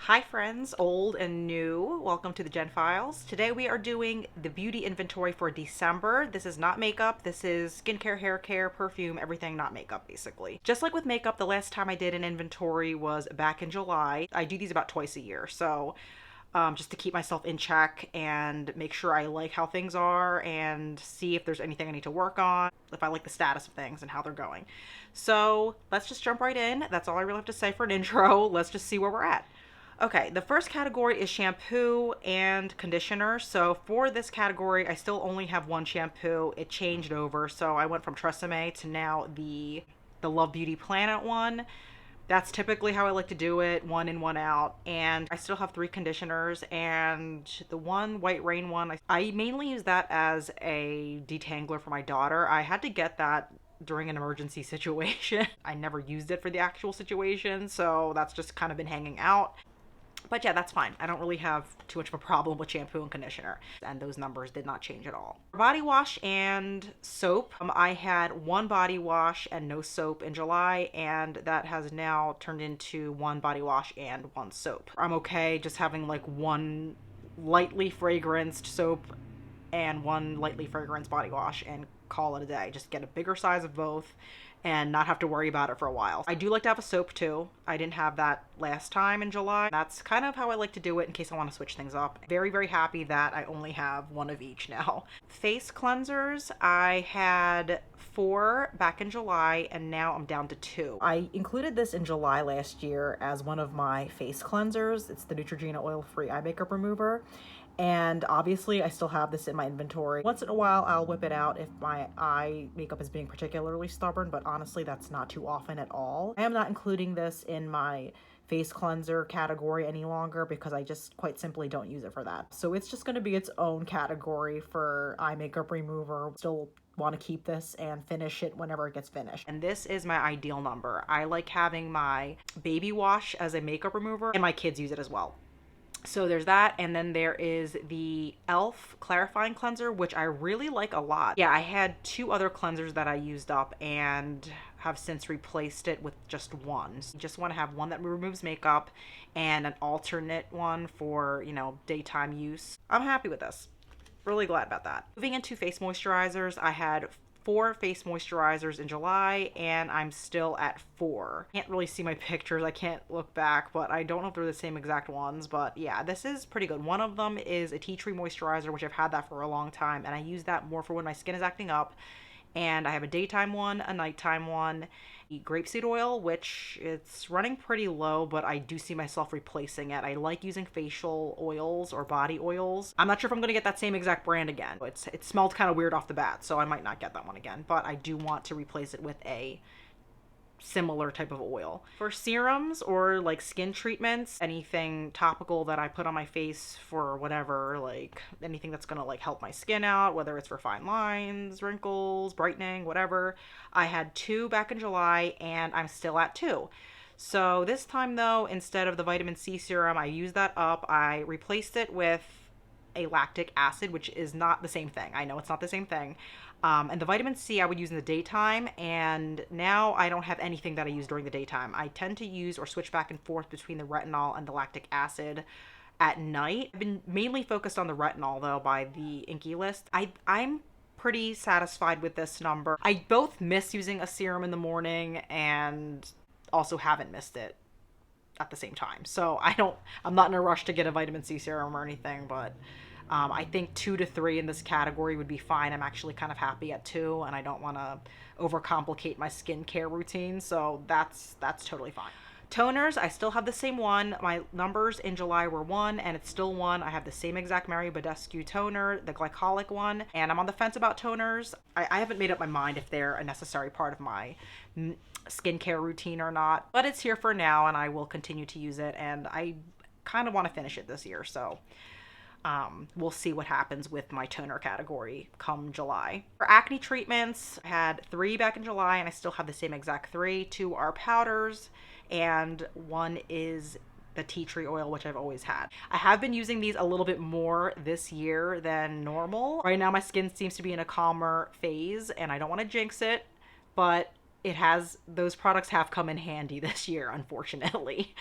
Hi friends, old and new. Welcome to the Gen Files. Today we are doing the beauty inventory for December. This is not makeup. This is skincare, hair care, perfume, everything not makeup basically. Just like with makeup, the last time I did an inventory was back in July. I do these about twice a year. So just to keep myself in check and make sure I like how things are and see if there's anything I need to work on, if I like the status of things and how they're going. So let's just jump right in. That's all I really have to say for an intro. Let's just see where we're at. Okay, the first category is shampoo and conditioner. So for this category, I still only have one shampoo. It changed over, so I went from Tresemme to now the Love Beauty Planet one. That's typically how I like to do it, one in, one out. And I still have three conditioners, and the one White Rain one, I mainly use that as a detangler for my daughter. I had to get that during an emergency situation. I never used it for the actual situation, so that's just kind of been hanging out. But yeah, that's fine. I don't really have too much of a problem with shampoo and conditioner, and those numbers did not change at all. Body wash and soap. I had one body wash and no soap in July, and that has now turned into one body wash and one soap. I'm okay just having like one lightly fragranced soap and one lightly fragranced body wash and call it a day. Just get a bigger size of both and not have to worry about it for a while. I do like to have a soap too. I didn't have that last time in July. That's kind of how I like to do it in case I want to switch things up. Very, very happy that I only have one of each now. Face cleansers, I had 4 back in July and now I'm down to 2. I included this in July last year as one of my face cleansers. It's the Neutrogena oil-free eye makeup remover. And obviously I still have this in my inventory. Once in a while I'll whip it out if my eye makeup is being particularly stubborn, but honestly that's not too often at all. I am not including this in my face cleanser category any longer because I just quite simply don't use it for that. So it's just going to be its own category for eye makeup remover. Still want to keep this and finish it whenever it gets finished. And this is my ideal number. I like having my baby wash as a makeup remover, and my kids use it as well. So there's that, and then there is the e.l.f. clarifying cleanser, which I really like a lot. Yeah, I had 2 other cleansers that I used up and have since replaced it with just one. So you just want to have one that removes makeup and an alternate one for, daytime use. I'm happy with this. Really glad about that. Moving into face moisturizers, I had 4 face moisturizers in July and I'm still at 4. Can't really see my pictures, I can't look back, but I don't know if they're the same exact ones, but yeah, this is pretty good. One of them is a tea tree moisturizer, which I've had that for a long time, and I use that more for when my skin is acting up. And I have a daytime one, a nighttime one, grapeseed oil, which it's running pretty low, but I do see myself replacing it. I like using facial oils or body oils. I'm not sure if I'm going to get that same exact brand again. It smelled kind of weird off the bat, so I might not get that one again, but I do want to replace it with a similar type of oil. For serums or like skin treatments, anything topical that I put on my face for whatever, like anything that's gonna like help my skin out, whether it's for fine lines, wrinkles, brightening, whatever. I had 2 back in July and I'm still at 2. So this time though, instead of the vitamin C serum, I used that up. I replaced it with a lactic acid, which is not the same thing. I know it's not the same thing. And the vitamin C I would use in the daytime, and now I don't have anything that I use during the daytime. I tend to use or switch back and forth between the retinol and the lactic acid at night. I've been mainly focused on the retinol though by the Inky List. I'm pretty satisfied with this number. I both miss using a serum in the morning and also haven't missed it at the same time. So I'm not in a rush to get a vitamin C serum or anything, but I think 2 to 3 in this category would be fine. I'm actually kind of happy at 2, and I don't want to overcomplicate my skincare routine, so that's totally fine. Toners, I still have the same one. My numbers in July were 1, and it's still 1. I have the same exact Mary Badescu toner, the glycolic one, and I'm on the fence about toners. I haven't made up my mind if they're a necessary part of my skincare routine or not, but it's here for now, and I will continue to use it, and I kind of want to finish it this year, so we'll see what happens with my toner category come July. For acne treatments, I had 3 back in July and I still have the same exact 3. 2 are powders and 1 is the tea tree oil, which I've always had. I have been using these a little bit more this year than normal. Right now my skin seems to be in a calmer phase and I don't want to jinx it, but those products have come in handy this year, unfortunately.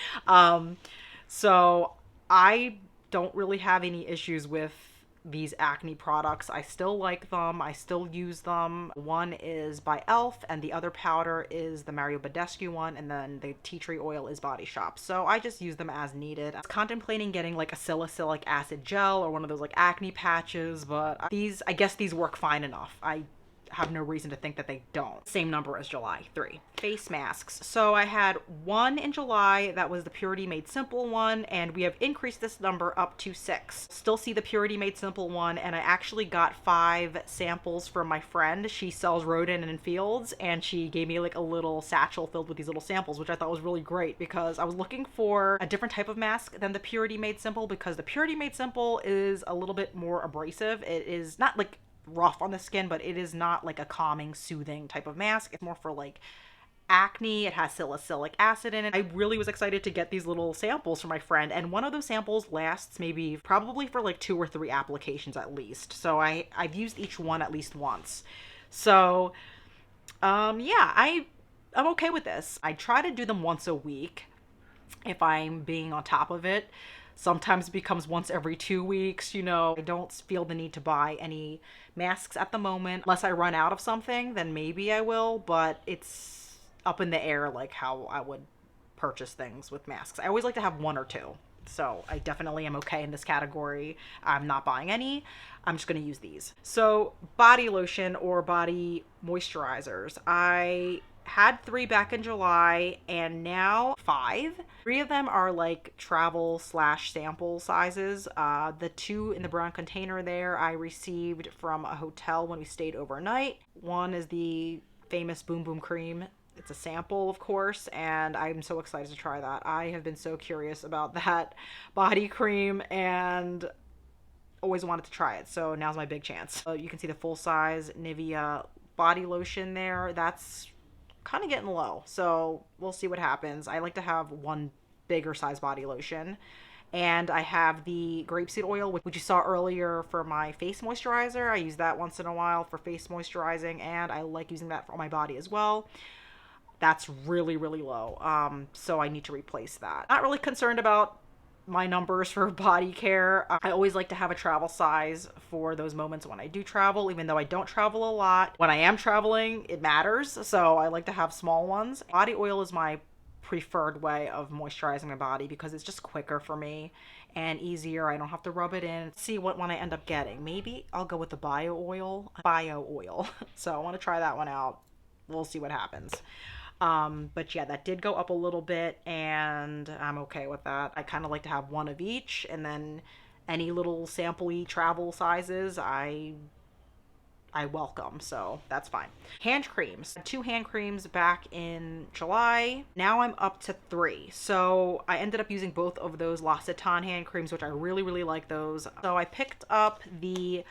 So I don't really have any issues with these acne products. I still like them. I still use them. One is by e.l.f. and the other powder is the Mario Badescu one, and then the tea tree oil is Body Shop. So I just use them as needed. I was contemplating getting like a salicylic acid gel or one of those like acne patches, but I guess these work fine enough. I have no reason to think that they don't. Same number as July, 3. Face masks. So I had one in July, that was the Purity Made Simple one, and we have increased this number up to 6. Still see the Purity Made Simple one, and I actually got 5 samples from my friend. She sells Rodin and Fields, and she gave me like a little satchel filled with these little samples, which I thought was really great because I was looking for a different type of mask than the Purity Made Simple, because the Purity Made Simple is a little bit more abrasive. It is not like rough on the skin, but it is not like a calming, soothing type of mask. It's more for like acne. It has salicylic acid in it. I really was excited to get these little samples from my friend, and one of those samples lasts maybe probably for like 2 or 3 applications at least. So I've used each one at least once. So yeah, I'm okay with this. I try to do them once a week if I'm being on top of it. Sometimes it becomes once every 2 weeks, you know. I don't feel the need to buy any masks at the moment. Unless I run out of something, then maybe I will, but it's up in the air like how I would purchase things with masks. I always like to have 1 or 2. So I definitely am okay in this category. I'm not buying any. I'm just going to use these. So body lotion or body moisturizers. I had 3 back in July and now 5. 3 of them are like travel slash sample sizes. The 2 in the brown container there I received from a hotel when we stayed overnight. One is the famous Boom Boom Cream. It's a sample, of course, and I'm so excited to try that. I have been so curious about that body cream and always wanted to try it, so now's my big chance. You can see the full-size Nivea body lotion there. That's kind of getting low, so we'll see what happens. I like to have one bigger size body lotion. And I have the grapeseed oil, which you saw earlier for my face moisturizer. I use that once in a while for face moisturizing, and I like using that for my body as well. That's really, really low. So I need to replace that. Not really concerned about my numbers for body care. I always like to have a travel size for those moments when I do travel, even though I don't travel a lot. When I am traveling, it matters. So I like to have small ones. Body oil is my preferred way of moisturizing my body because it's just quicker for me and easier. I don't have to rub it in. See what one I end up getting. Maybe I'll go with the bio oil. So I want to try that one out. We'll see what happens. But yeah, that did go up a little bit and I'm okay with that. I kind of like to have one of each, and then any little sample-y travel sizes I welcome, so that's fine. Hand creams. 2 hand creams back in July. Now I'm up to 3. So I ended up using both of those L'Occitane hand creams, which I really, really like those. So I picked up the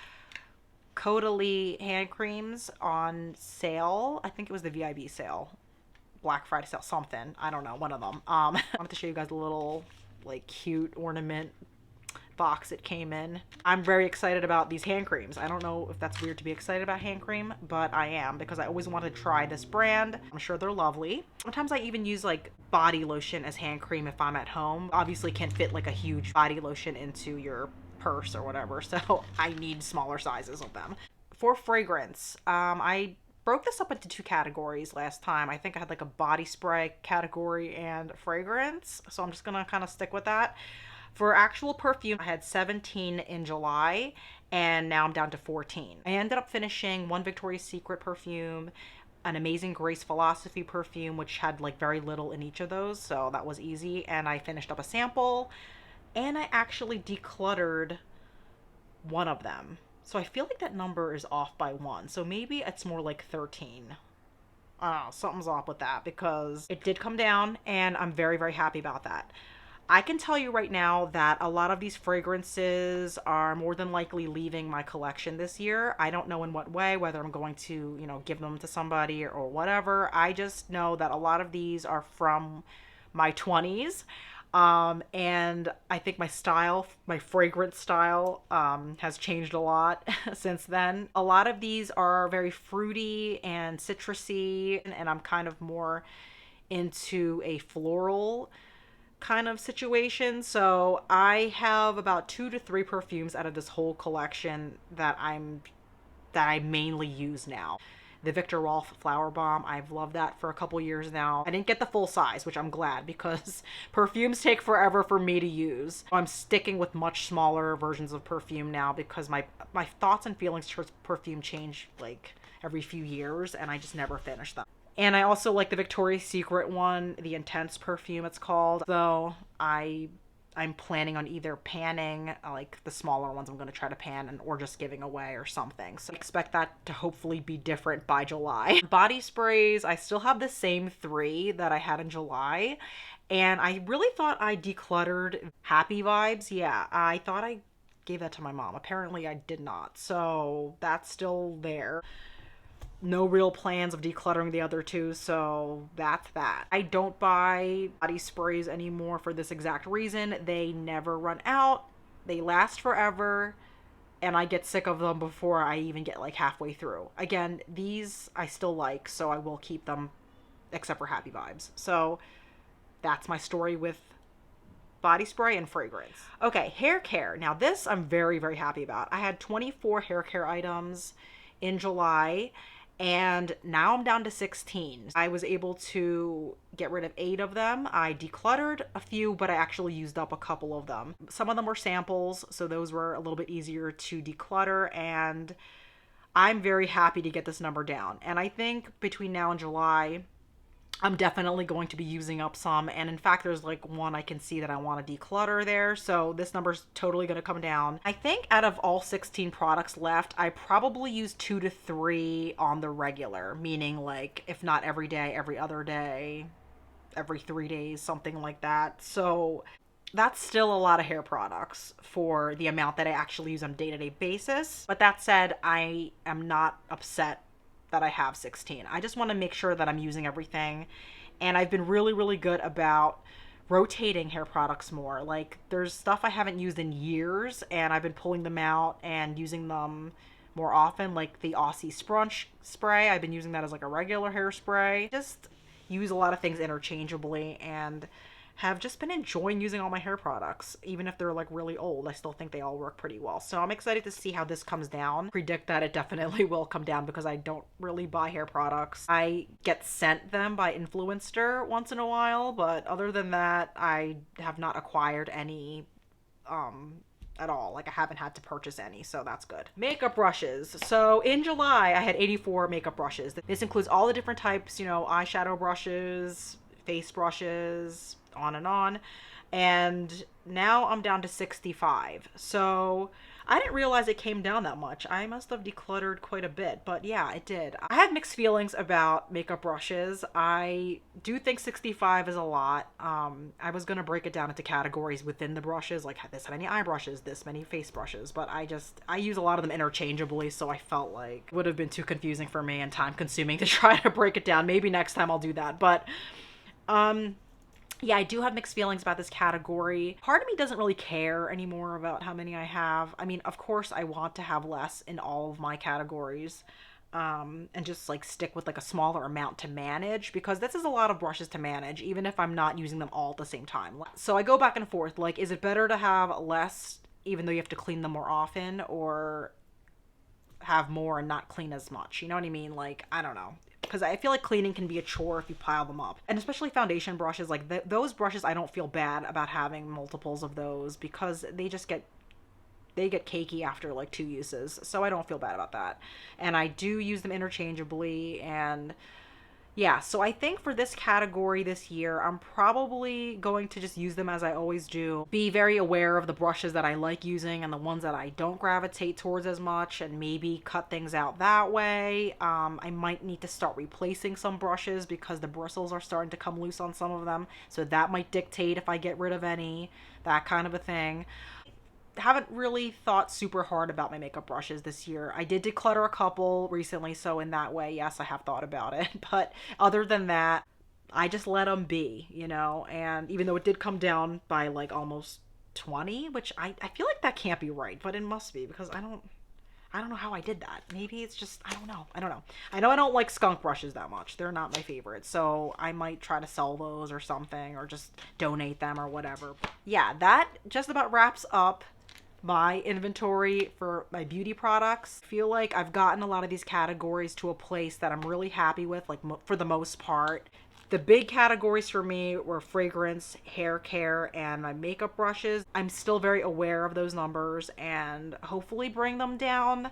Caudalie hand creams on sale. I think it was the VIB sale. Black Friday sale, something. I don't know, one of them. I wanted to show you guys a little like cute ornament box it came in. I'm very excited about these hand creams. I don't know if that's weird to be excited about hand cream, but I am because I always wanted to try this brand. I'm sure they're lovely. Sometimes I even use like body lotion as hand cream if I'm at home. Obviously can't fit like a huge body lotion into your purse or whatever, so I need smaller sizes of them. For fragrance, I broke this up into 2 categories last time. I think I had like a body spray category and fragrance, so I'm just gonna kind of stick with that. For actual perfume, I had 17 in July, and now I'm down to 14. I ended up finishing one Victoria's Secret perfume, an Amazing Grace Philosophy perfume, which had like very little in each of those, so that was easy, and I finished up a sample, and I actually decluttered one of them. So I feel like that number is off by 1. So maybe it's more like 13. I don't know, something's off with that because it did come down and I'm very, very happy about that. I can tell you right now that a lot of these fragrances are more than likely leaving my collection this year. I don't know in what way, whether I'm going to, you know, give them to somebody or whatever. I just know that a lot of these are from my 20s. And I think my style, my fragrance style, has changed a lot since then. A lot of these are very fruity and citrusy, and I'm kind of more into a floral kind of situation. So I have about 2 to 3 perfumes out of this whole collection that I mainly use now. The Victor Rolf Flower Bomb, I've loved that for a couple years now. I didn't get the full size, which I'm glad because perfumes take forever for me to use. I'm sticking with much smaller versions of perfume now because my thoughts and feelings towards perfume change like every few years and I just never finish them. And I also like the Victoria's Secret one, the Intense perfume it's called. Though I'm planning on either panning, like the smaller ones I'm going to try to pan, or just giving away or something. So I expect that to hopefully be different by July. Body sprays, I still have the same 3 that I had in July. And I really thought I decluttered Happy Vibes. Yeah, I thought I gave that to my mom. Apparently I did not. So that's still there. No real plans of decluttering the other 2, so that's that. I don't buy body sprays anymore for this exact reason. They never run out, they last forever, and I get sick of them before I even get like halfway through. Again, these I still like, so I will keep them, except for Happy Vibes. So that's my story with body spray and fragrance. Okay, hair care. Now this I'm very, very happy about. I had 24 hair care items in July, and now I'm down to 16. I was able to get rid of 8 of them. I decluttered a few, but I actually used up a couple of them. Some of them were samples, so those were a little bit easier to declutter, and I'm very happy to get this number down. And I think between now and July, I'm definitely going to be using up some, and in fact there's like one I can see that I want to declutter there, so this number's totally going to come down. I think out of all 16 products left, I probably use 2 to 3 on the regular, meaning like if not every day, every other day, every 3 days, something like that. So that's still a lot of hair products for the amount that I actually use on a day-to-day basis. But that said, I am not upset that I have 16. I just want to make sure that I'm using everything. And I've been really, really good about rotating hair products more. Like there's stuff I haven't used in years and I've been pulling them out and using them more often, like the Aussie Sprunch spray. I've been using that as like a regular hairspray. Just use a lot of things interchangeably and have just been enjoying using all my hair products. Even if they're like really old, I still think they all work pretty well. So I'm excited to see how this comes down. Predict that it definitely will come down because I don't really buy hair products. I get sent them by Influencer once in a while, but other than that, I have not acquired any at all. Like I haven't had to purchase any, so that's good. Makeup brushes. So in July, I had 84 makeup brushes. This includes all the different types, you know, eyeshadow brushes, face brushes, on and on. And now I'm down to 65. So I didn't realize it came down that much. I must have decluttered quite a bit, but yeah, it did. I have mixed feelings about makeup brushes. I do think 65 is a lot. I was gonna break it down into categories within the brushes, like this many eye brushes, this many face brushes, but I use a lot of them interchangeably, so I felt like it would have been too confusing for me and time consuming to try to break it down. Maybe next time I'll do that, but yeah, I do have mixed feelings about this category. Part of me doesn't really care anymore about how many I have. I mean, of course, I want to have less in all of my categories, and just like stick with like a smaller amount to manage, because this is a lot of brushes to manage, even if I'm not using them all at the same time. So I go back and forth. Like, is it better to have less, even though you have to clean them more often, or have more and not clean as much? You know what I mean? Like, I don't know. Because I feel like cleaning can be a chore if you pile them up. And especially foundation brushes, like those brushes, I don't feel bad about having multiples of those because they get cakey after like 2 uses. So I don't feel bad about that. And I do use them interchangeably, and yeah, so I think for this category this year, I'm probably going to just use them as I always do. Be very aware of the brushes that I like using and the ones that I don't gravitate towards as much, and maybe cut things out that way. I might need to start replacing some brushes because the bristles are starting to come loose on some of them. So that might dictate if I get rid of any, that kind of a thing. Haven't really thought super hard about my makeup brushes this year. I did declutter a couple recently, so in that way, yes, I have thought about it. But other than that, I just let them be, you know? And even though it did come down by like almost 20, which I feel like that can't be right, but it must be because I I don't know how I did that. Maybe it's just, I don't know. I don't know. I know I don't like skunk brushes that much. They're not my favorite. So I might try to sell those or something, or just donate them or whatever. Yeah, that just about wraps up my inventory for my beauty products. I feel like I've gotten a lot of these categories to a place that I'm really happy with, like for the most part. The big categories for me were fragrance, hair care, and my makeup brushes. I'm still very aware of those numbers and hopefully bring them down,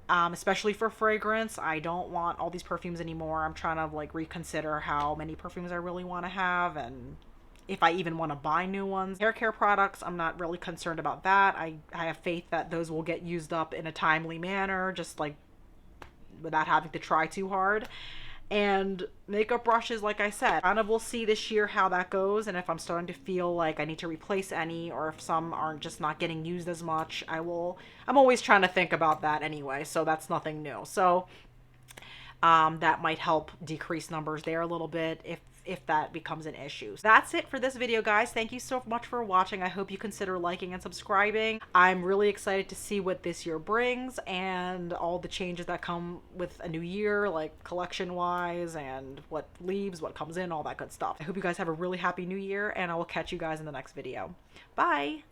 especially for fragrance. I don't want all these perfumes anymore. I'm trying to like reconsider how many perfumes I really want to have and if I even want to buy new ones. Hair care products, I'm not really concerned about that. I have faith that those will get used up in a timely manner, just like without having to try too hard. And makeup brushes, like I said, kind of we'll see this year how that goes, and if I'm starting to feel like I need to replace any, or if some aren't just not getting used as much, I'm always trying to think about that anyway, so that's nothing new. So that might help decrease numbers there a little bit if that becomes an issue. So that's it for this video, guys. Thank you so much for watching. I hope you consider liking and subscribing. I'm really excited to see what this year brings and all the changes that come with a new year, like collection wise, and what leaves, what comes in, all that good stuff. I hope you guys have a really happy new year, and I will catch you guys in the next video. Bye.